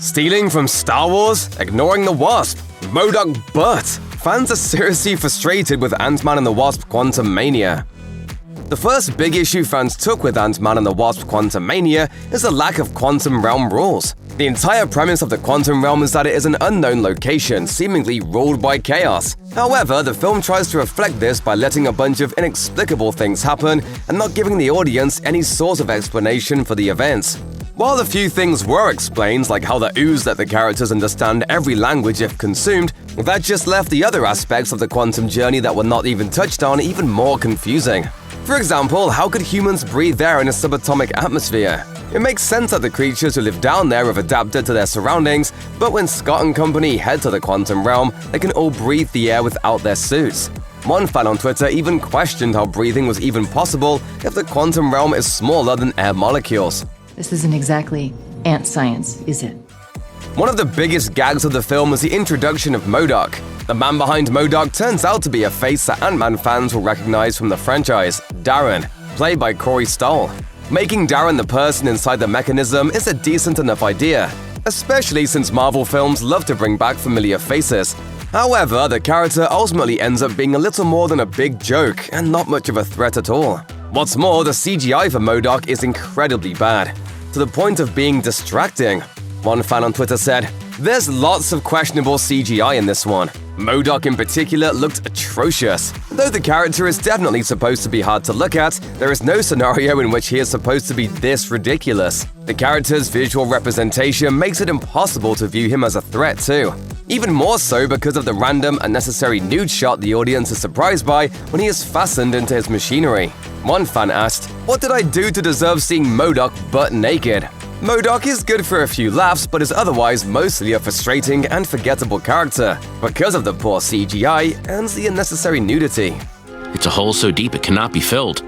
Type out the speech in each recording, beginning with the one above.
Stealing from Star Wars? Ignoring the Wasp? MODOK butt? Fans are seriously frustrated with Ant-Man and the Wasp Quantumania. The first big issue fans took with Ant-Man and the Wasp Quantumania is the lack of quantum realm rules. The entire premise of the quantum realm is that it is an unknown location, seemingly ruled by chaos. However, the film tries to reflect this by letting a bunch of inexplicable things happen and not giving the audience any sort of explanation for the events. While a few things were explained, like how the ooze let the characters understand every language if consumed, that just left the other aspects of the quantum journey that were not even touched on even more confusing. For example, how could humans breathe air in a subatomic atmosphere? It makes sense that the creatures who live down there have adapted to their surroundings, but when Scott and company head to the quantum realm, they can all breathe the air without their suits. One fan on Twitter even questioned how breathing was even possible if the quantum realm is smaller than air molecules. This isn't exactly ant science, is it? One of the biggest gags of the film was the introduction of MODOK. The man behind MODOK turns out to be a face that Ant-Man fans will recognize from the franchise, Darren, played by Corey Stoll. Making Darren the person inside the mechanism is a decent enough idea, especially since Marvel films love to bring back familiar faces. However, the character ultimately ends up being a little more than a big joke and not much of a threat at all. What's more, the CGI for MODOK is incredibly bad, to the point of being distracting. One fan on Twitter said, "There's lots of questionable CGI in this one. MODOK in particular looked atrocious. Though the character is definitely supposed to be hard to look at, there is no scenario in which he is supposed to be this ridiculous. The character's visual representation makes it impossible to view him as a threat too. Even more so because of the random, unnecessary nude shot the audience is surprised by when he is fastened into his machinery." One fan asked, "What did I do to deserve seeing MODOK butt naked?" MODOK is good for a few laughs, but is otherwise mostly a frustrating and forgettable character because of the poor CGI and the unnecessary nudity. It's a hole so deep it cannot be filled.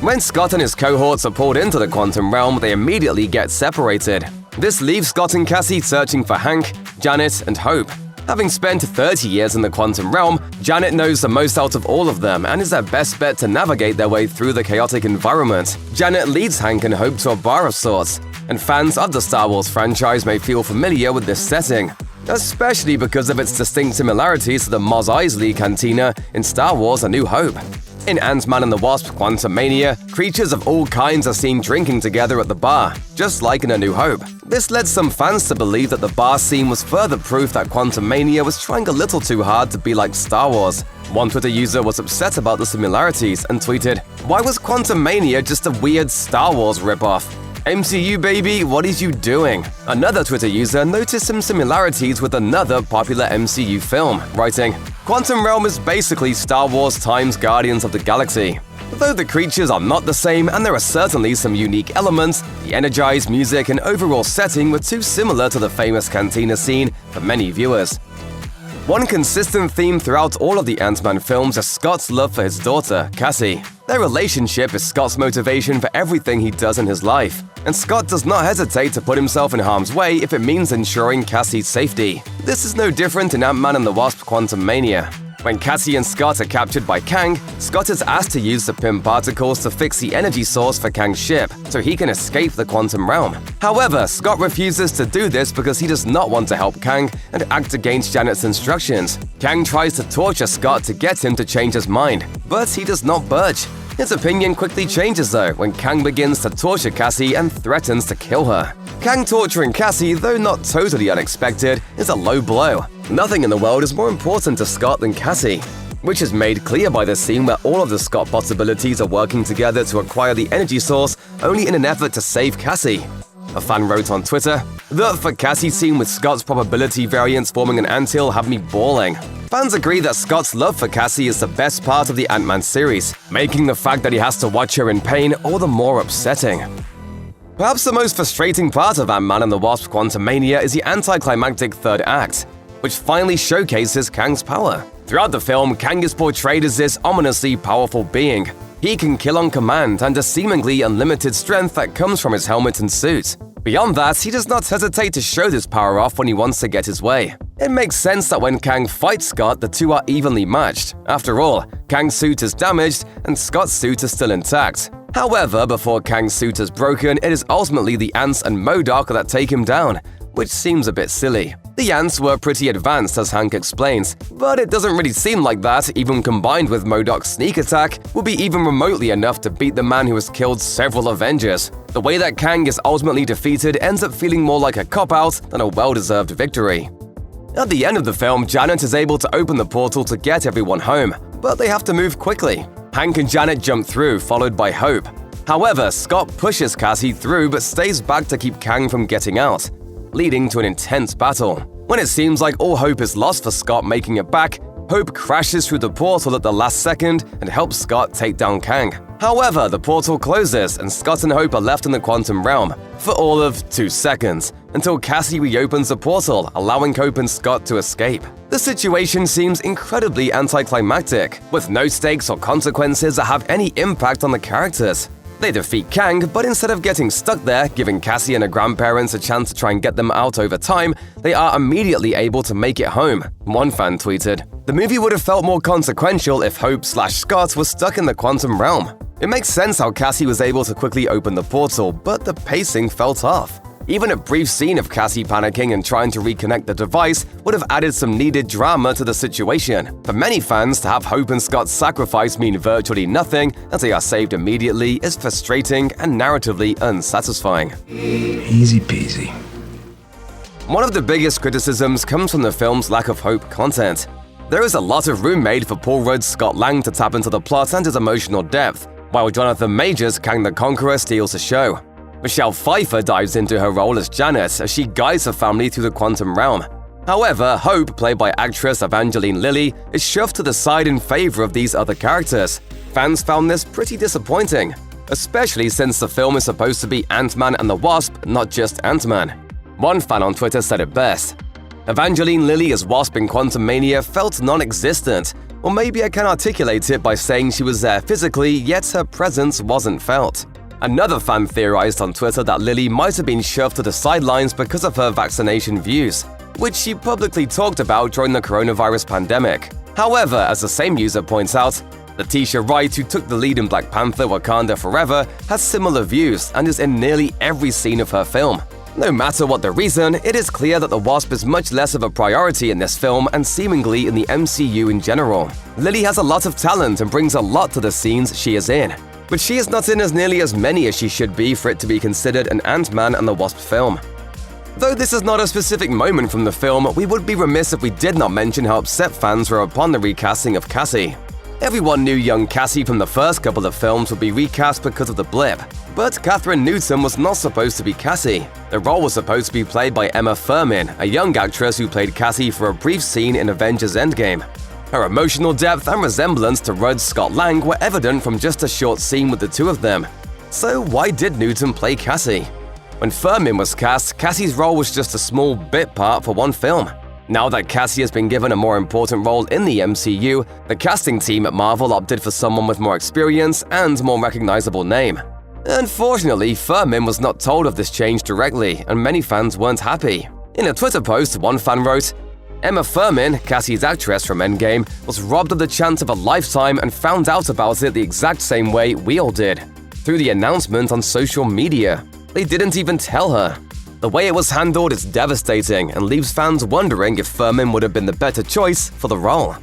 When Scott and his cohorts are pulled into the quantum realm, they immediately get separated. This leaves Scott and Cassie searching for Hank, Janet, and Hope. Having spent 30 years in the quantum realm, Janet knows the most out of all of them and is their best bet to navigate their way through the chaotic environment. Janet leads Hank and Hope to a bar of sorts, and fans of the Star Wars franchise may feel familiar with this setting, especially because of its distinct similarities to the Mos Eisley cantina in Star Wars A New Hope. In Ant-Man and the Wasp Quantumania, creatures of all kinds are seen drinking together at the bar, just like in A New Hope. This led some fans to believe that the bar scene was further proof that Quantumania was trying a little too hard to be like Star Wars. One Twitter user was upset about the similarities and tweeted, "Why was Quantumania just a weird Star Wars ripoff? MCU baby, what is you doing?" Another Twitter user noticed some similarities with another popular MCU film, writing, "Quantum Realm is basically Star Wars times Guardians of the Galaxy. Though the creatures are not the same and there are certainly some unique elements, the energized music and overall setting were too similar to the famous cantina scene for many viewers." One consistent theme throughout all of the Ant-Man films is Scott's love for his daughter, Cassie. Their relationship is Scott's motivation for everything he does in his life, and Scott does not hesitate to put himself in harm's way if it means ensuring Cassie's safety. This is no different in Ant-Man and the Wasp Quantumania. When Cassie and Scott are captured by Kang, Scott is asked to use the Pym particles to fix the energy source for Kang's ship, so he can escape the quantum realm. However, Scott refuses to do this because he does not want to help Kang and act against Janet's instructions. Kang tries to torture Scott to get him to change his mind, but he does not budge. His opinion quickly changes though when Kang begins to torture Cassie and threatens to kill her. Kang torturing Cassie, though not totally unexpected, is a low blow. Nothing in the world is more important to Scott than Cassie, which is made clear by the scene where all of the Scott possibilities are working together to acquire the energy source only in an effort to save Cassie. A fan wrote on Twitter, "The for Cassie scene with Scott's probability variance forming an anthill have me bawling." Fans agree that Scott's love for Cassie is the best part of the Ant-Man series, making the fact that he has to watch her in pain all the more upsetting. Perhaps the most frustrating part of Ant-Man and the Wasp Quantumania is the anticlimactic third act, which finally showcases Kang's power. Throughout the film, Kang is portrayed as this ominously powerful being. He can kill on command and has seemingly unlimited strength that comes from his helmet and suit. Beyond that, he does not hesitate to show this power off when he wants to get his way. It makes sense that when Kang fights Scott, the two are evenly matched. After all, Kang's suit is damaged and Scott's suit is still intact. However, before Kang's suit is broken, it is ultimately the ants and MODOK that take him down. which seems a bit silly. The ants were pretty advanced, as Hank explains, but it doesn't really seem like that, even combined with MODOK's sneak attack, would be even remotely enough to beat the man who has killed several Avengers. The way that Kang is ultimately defeated ends up feeling more like a cop-out than a well-deserved victory. At the end of the film, Janet is able to open the portal to get everyone home, but they have to move quickly. Hank and Janet jump through, followed by Hope. However, Scott pushes Cassie through but stays back to keep Kang from getting out, leading to an intense battle. When it seems like all hope is lost for Scott making it back, Hope crashes through the portal at the last second and helps Scott take down Kang. However, the portal closes and Scott and Hope are left in the quantum realm for all of 2 seconds, until Cassie reopens the portal, allowing Hope and Scott to escape. The situation seems incredibly anticlimactic, with no stakes or consequences that have any impact on the characters. They defeat Kang, but instead of getting stuck there, giving Cassie and her grandparents a chance to try and get them out over time, they are immediately able to make it home. One fan tweeted, "The movie would have felt more consequential if Hope/Scott was stuck in the quantum realm. It makes sense how Cassie was able to quickly open the portal, but the pacing felt off. Even a brief scene of Cassie panicking and trying to reconnect the device would have added some needed drama to the situation. For many fans, to have Hope and Scott's sacrifice mean virtually nothing as they are saved immediately is frustrating and narratively unsatisfying." Easy peasy. One of the biggest criticisms comes from the film's lack of Hope content. There is a lot of room made for Paul Rudd's Scott Lang to tap into the plot and his emotional depth, while Jonathan Majors' Kang the Conqueror steals the show. Michelle Pfeiffer dives into her role as Janet as she guides her family through the quantum realm. However, Hope, played by actress Evangeline Lilly, is shoved to the side in favor of these other characters. Fans found this pretty disappointing, especially since the film is supposed to be Ant-Man and the Wasp, not just Ant-Man. One fan on Twitter said it best, "Evangeline Lilly as Wasp in Quantumania felt non-existent, or maybe I can articulate it by saying she was there physically, yet her presence wasn't felt." Another fan theorized on Twitter that Lily might have been shoved to the sidelines because of her vaccination views, which she publicly talked about during the coronavirus pandemic. However, as the same user points out, Letitia Wright, who took the lead in Black Panther: Wakanda Forever, has similar views and is in nearly every scene of her film. No matter what the reason, it is clear that the Wasp is much less of a priority in this film and seemingly in the MCU in general. Lily has a lot of talent and brings a lot to the scenes she is in, but she is not in as nearly as many as she should be for it to be considered an Ant-Man and the Wasp film. Though this is not a specific moment from the film, we would be remiss if we did not mention how upset fans were upon the recasting of Cassie. Everyone knew young Cassie from the first couple of films would be recast because of the blip, but Catherine Newton was not supposed to be Cassie. The role was supposed to be played by Emma Furman, a young actress who played Cassie for a brief scene in Avengers Endgame. Her emotional depth and resemblance to Rudd's Scott Lang were evident from just a short scene with the two of them. So why did Newton play Cassie? When Furman was cast, Cassie's role was just a small bit part for one film. Now that Cassie has been given a more important role in the MCU, the casting team at Marvel opted for someone with more experience and more recognizable name. Unfortunately, Furman was not told of this change directly, and many fans weren't happy. In a Twitter post, one fan wrote, "Emma Furman, Cassie's actress from Endgame, was robbed of the chance of a lifetime and found out about it the exact same way we all did, through the announcement on social media. They didn't even tell her." The way it was handled is devastating and leaves fans wondering if Furman would have been the better choice for the role.